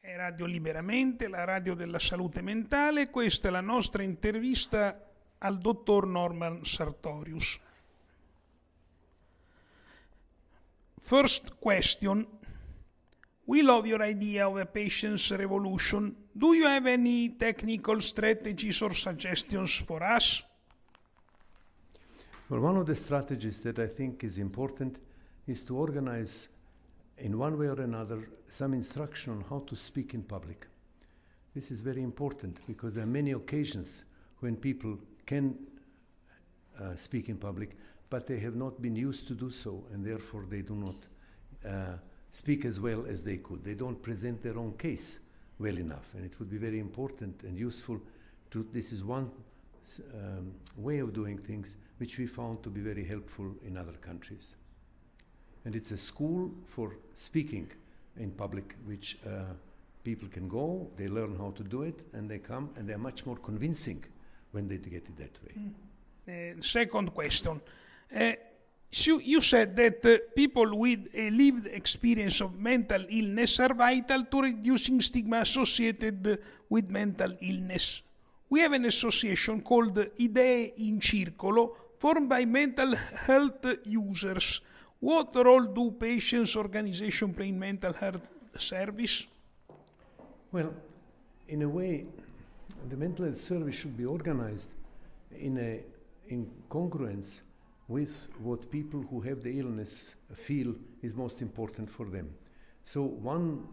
È Radio Liberamente, la radio della salute mentale. Questa è la nostra intervista al dottor Norman Sartorius. First question. We love your idea of a patient's revolution. Do you have any technical strategies or suggestions for us? Well, one of the strategies that I think is important is to organize in one way or another some instruction on how to speak in public. This is very important because there are many occasions when people can speak in public, but they have not been used to do so, and therefore they do not speak as well as they could. They don't present their own case well enough, and it would be very important and useful to, this is one way of doing things which we found to be very helpful in other countries. And it's a school for speaking in public, which people can go, they learn how to do it, and they come, and they're much more convincing when they get it that way. Second question. You said that people with a lived experience of mental illness are vital to reducing stigma associated with mental illness. We have an association called Idee in Circolo, formed by mental health users. What role do patients' organizations play in mental health service? Well, in a way, the mental health service should be organized in congruence with what people who have the illness feel is most important for them. So one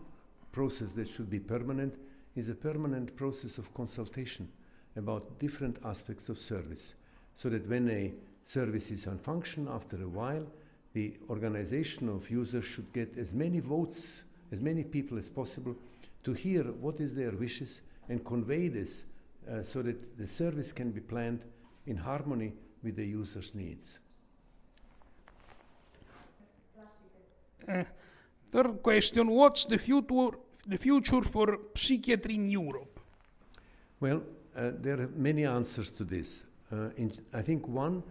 process that should be permanent is a permanent process of consultation about different aspects of service, so that when a service is on function, after a while, the organization of users should get as many votes, as many people as possible, to hear what is their wishes and convey this so that the service can be planned in harmony with the user's needs. Third question, what's the future for psychiatry in Europe? Well, there are many answers to this. I think one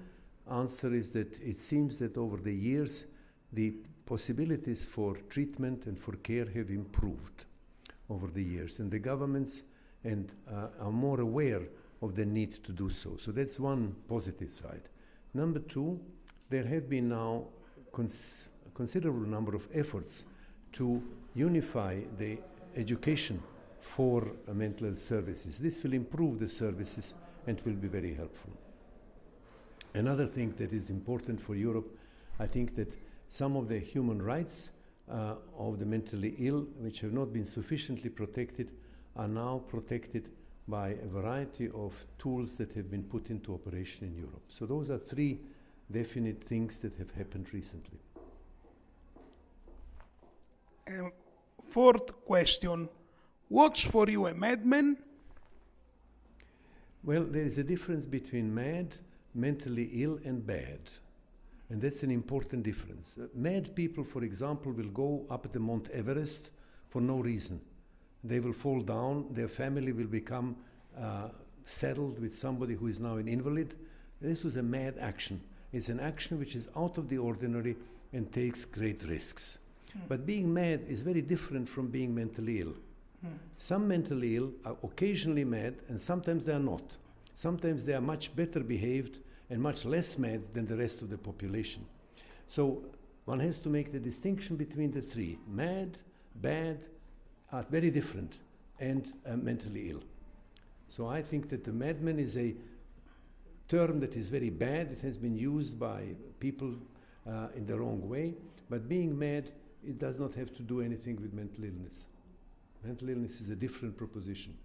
answer is that it seems that over the years the possibilities for treatment and for care have improved over the years, and the governments are more aware of the need to do so. So that's one positive side. Number two, there have been now a considerable number of efforts to unify the education for mental health services. This will improve the services and will be very helpful. Another thing that is important for Europe, I think that some of the human rights of the mentally ill, which have not been sufficiently protected, are now protected by a variety of tools that have been put into operation in Europe. So those are three definite things that have happened recently. Fourth question, what's for you a madman? Well, there is a difference between mad, mentally ill, and bad. And that's an important difference. Mad people, for example, will go up the Mount Everest for no reason. They will fall down, their family will become saddled with somebody who is now an invalid. This was a mad action. It's an action which is out of the ordinary and takes great risks. But being mad is very different from being mentally ill. Some mentally ill are occasionally mad, and sometimes they are not. Sometimes they are much better behaved and much less mad than the rest of the population. So one has to make the distinction between the three. Mad, bad, are very different, and mentally ill. So I think that the madman is a term that is very bad. It has been used by people in the wrong way. But being mad, it does not have to do anything with mental illness. Mental illness is a different proposition.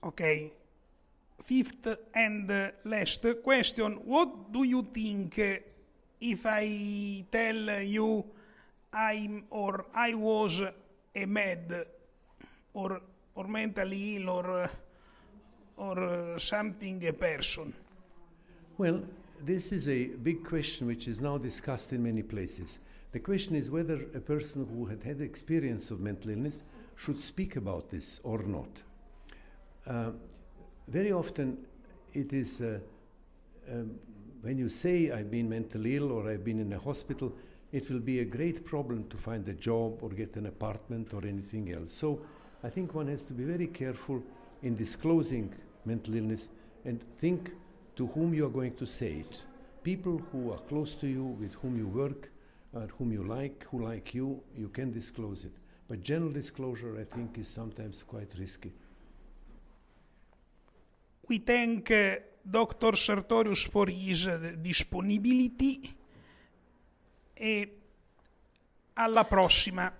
Okay. Fifth and last question. What do you think if I tell you I was a mad or mentally ill or something a person? Well, this is a big question which is now discussed in many places. The question is whether a person who had had experience of mental illness should speak about this or not. Very often it is, when you say I've been mentally ill or I've been in a hospital, it will be a great problem to find a job or get an apartment or anything else. So I think one has to be very careful in disclosing mental illness and think to whom you are going to say it. People who are close to you, with whom you work, whom you like, who like you can disclose it. But general disclosure, I think, is sometimes quite risky. We thank Dr. Sartorius for his disponibility e alla prossima.